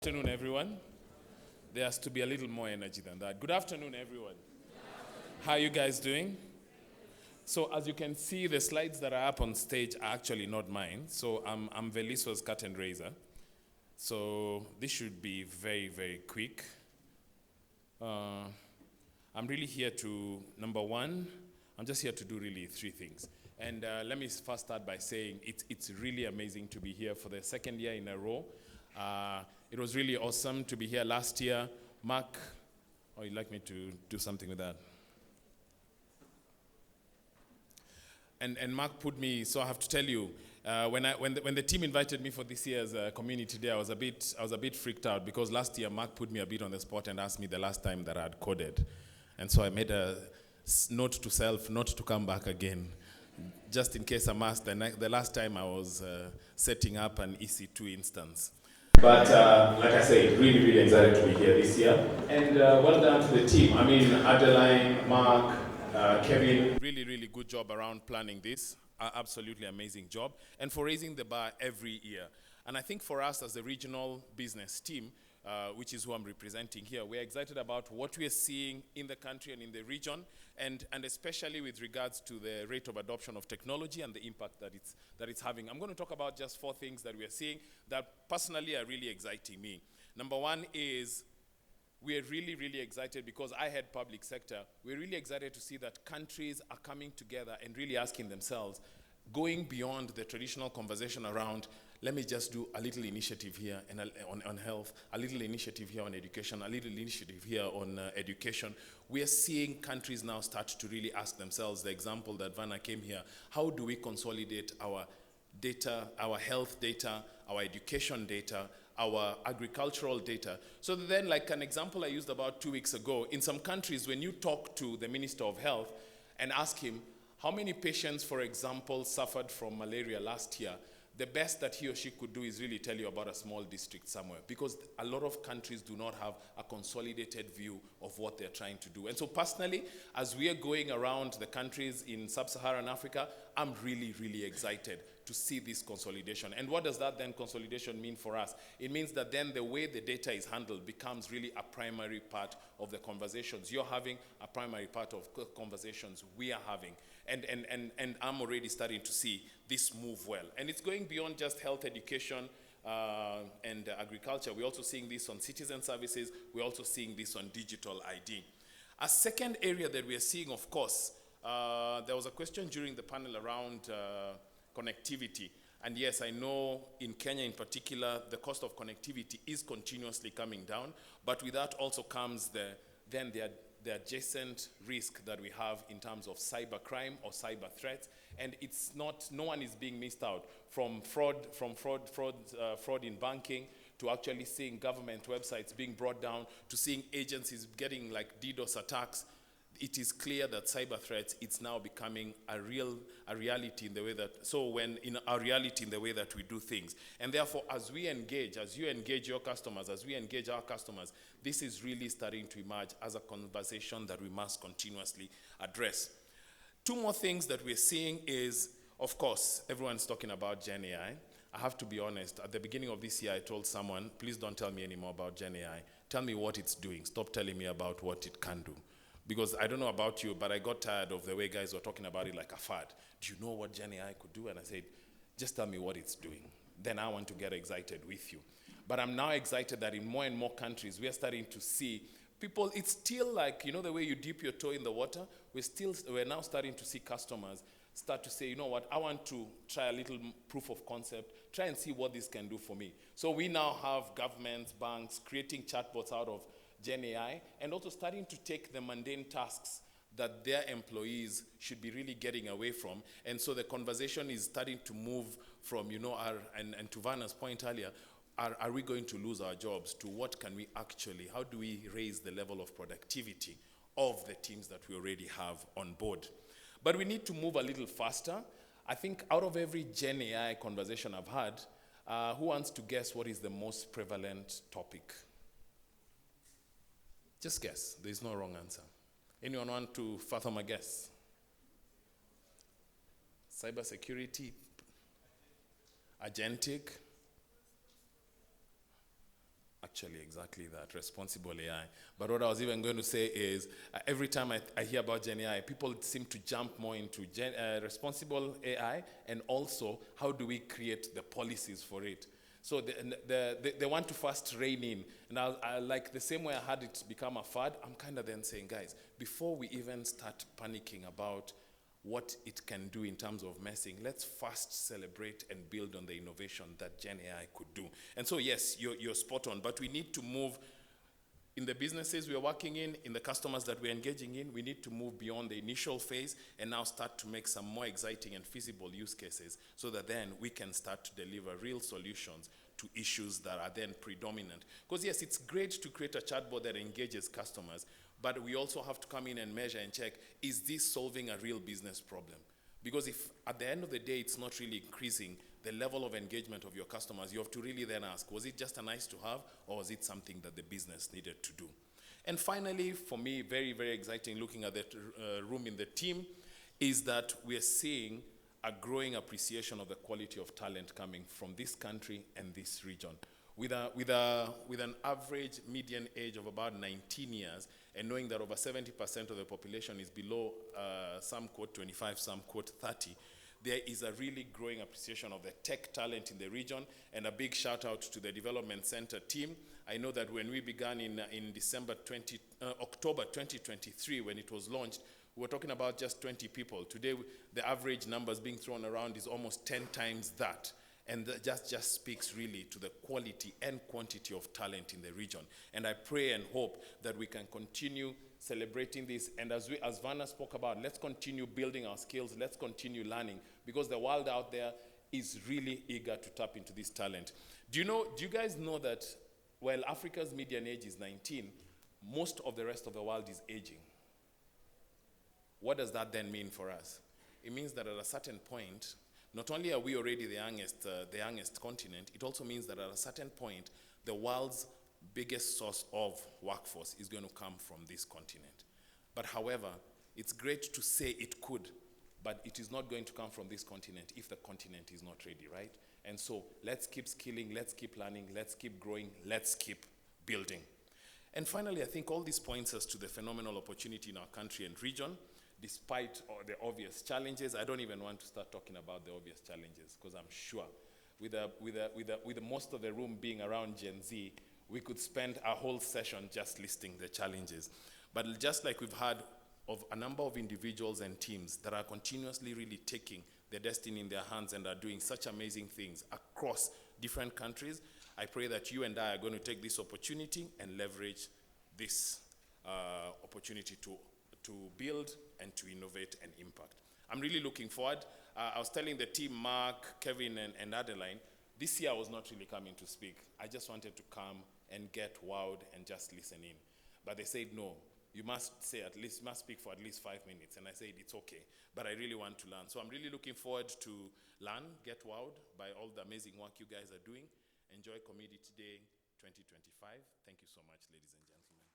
Good afternoon, everyone. There has to be a little more energy than that. Good afternoon, everyone. How are you guys doing? So, as you can see, the slides that are up on stage are actually not mine. So, I'm Veliswa's curtain raiser. So, this should be very, very quick. I'm really here to, number one, I'm just here to do really three things. And let me first start by saying it's really amazing to be here for the second year in a row. It was really awesome to be here last year. Mark, you'd like me to do something with that? And Mark put me, so I have to tell you, when the team invited me for this year's community day, I was a bit freaked out because last year Mark put me a bit on the spot and asked me the last time that I had coded, and so I made a note to self not to come back again, just in case I must. The last time I was setting up an EC2 instance. But like I said, really, really excited to be here this year. And well done to the team. I mean, Adeline, Mark, Kevin. Really, really good job around planning this. Absolutely amazing job. And for raising the bar every year. And I think for us as a regional business team, which is who I'm representing here, we're excited about what we're seeing in the country and in the region, and especially with regards to the rate of adoption of technology and the impact that it's having. I'm going to talk about just 4 things that we are seeing that personally are really exciting me. Number one is we are really, really excited because I head public sector. We're really excited to see that countries are coming together and really asking themselves, going beyond the traditional conversation around, let me just do a little initiative here on health, a little initiative here on education, a little initiative here on education. We are seeing countries now start to really ask themselves, the example that Vanna came here, how do we consolidate our data, our health data, our education data, our agricultural data? So then, like an example I used about 2 weeks ago, in some countries, when you talk to the Minister of Health and ask him, how many patients, for example, suffered from malaria last year? The best that he or she could do is really tell you about a small district somewhere, because a lot of countries do not have a consolidated view of what they're trying to do. And so personally, as we are going around the countries in sub-Saharan Africa, I'm really, really excited to see this consolidation. And what does that then consolidation mean for us? It means that then the way the data is handled becomes really a primary part of the conversations you're having, a primary part of conversations we are having. And I'm already starting to see this move well. And it's going beyond just health education and agriculture. We're also seeing this on citizen services. We're also seeing this on digital ID. A second area that we are seeing, of course, there was a question during the panel around connectivity. And yes, I know in Kenya in particular, the cost of connectivity is continuously coming down. But with that also comes the adjacent risk that we have in terms of cyber crime or cyber threats, and no one is being missed out, from fraud in banking, to actually seeing government websites being brought down, to seeing agencies getting like DDoS attacks. It is clear that cyber threats, it's now becoming a reality in the way that we do things. And therefore, as you engage your customers, as we engage our customers, this is really starting to emerge as a conversation that we must continuously address. 2 more things that we're seeing is, of course, everyone's talking about Gen AI. I have to be honest, at the beginning of this year, I told someone, please don't tell me anymore about Gen AI. Tell me what it's doing. Stop telling me about what it can do. Because I don't know about you, but I got tired of the way guys were talking about it like a fad. Do you know what Gen AI could do? And I said, just tell me what it's doing. Then I want to get excited with you. But I'm now excited that in more and more countries, we are starting to see people, it's still like, the way you dip your toe in the water, we're now starting to see customers start to say, you know what, I want to try a little proof of concept, try and see what this can do for me. So we now have governments, banks, creating chatbots out of Gen AI, and also starting to take the mundane tasks that their employees should be really getting away from. And so the conversation is starting to move from, and to Vanna's point earlier, are we going to lose our jobs, to how do we raise the level of productivity of the teams that we already have on board? But we need to move a little faster. I think out of every Gen AI conversation I've had, who wants to guess what is the most prevalent topic? Just guess. There's no wrong answer. Anyone want to fathom a guess? Cybersecurity, agentic, Actually, exactly that, responsible AI. But what I was even going to say is, every time I hear about Gen AI, people seem to jump more into responsible AI, and also how do we create the policies for it. So they want to first rein in. And I like the same way I had it become a fad, I'm kind of then saying, guys, before we even start panicking about what it can do in terms of messing, let's first celebrate and build on the innovation that Gen AI could do. And so, yes, you're spot on, but we need to move in the businesses we are working in the customers that we're engaging in. We need to move beyond the initial phase and now start to make some more exciting and feasible use cases so that then we can start to deliver real solutions to issues that are then predominant. Because yes, it's great to create a chatbot that engages customers, but we also have to come in and measure and check, is this solving a real business problem? Because if at the end of the day, it's not really increasing the level of engagement of your customers, you have to really then ask, was it just a nice to have, or was it something that the business needed to do? And finally, for me, very, very exciting looking at the room in the team, is that we're seeing a growing appreciation of the quality of talent coming from this country and this region. With an average median age of about 19 years, and knowing that over 70% of the population is below, some quote 25, some quote 30, there is a really growing appreciation of the tech talent in the region, and a big shout out to the Development Center team. I know that when we began in October 2023, when it was launched, we were talking about just 20 people. Today, the average numbers being thrown around is almost 10 times that. And that just speaks really to the quality and quantity of talent in the region. And I pray and hope that we can continue celebrating this. And as Vanna spoke about, let's continue building our skills. Let's continue learning, because the world out there is really eager to tap into this talent. Do you guys know that while Africa's median age is 19, most of the rest of the world is aging? What does that then mean for us? It means that at a certain point, not only are we already the youngest continent, it also means that at a certain point, the world's biggest source of workforce is going to come from this continent. But however, it's great to say it could, but it is not going to come from this continent if the continent is not ready, right? And so let's keep skilling, let's keep learning, let's keep growing, let's keep building. And finally, I think all this points us to the phenomenal opportunity in our country and region. Despite the obvious challenges, I don't even want to start talking about the obvious challenges, because I'm sure with most of the room being around Gen Z, we could spend a whole session just listing the challenges. But just like we've had of a number of individuals and teams that are continuously really taking their destiny in their hands and are doing such amazing things across different countries, I pray that you and I are going to take this opportunity and leverage this opportunity to build and to innovate and impact. I'm really looking forward. I was telling the team, Mark, Kevin, and Adeline, this year I was not really coming to speak. I just wanted to come and get wowed and just listen in. But they said, no, you must speak for at least 5 minutes. And I said, it's okay, but I really want to learn. So I'm really looking forward to learn, get wowed by all the amazing work you guys are doing. Enjoy Community Day 2025. Thank you so much, ladies and gentlemen.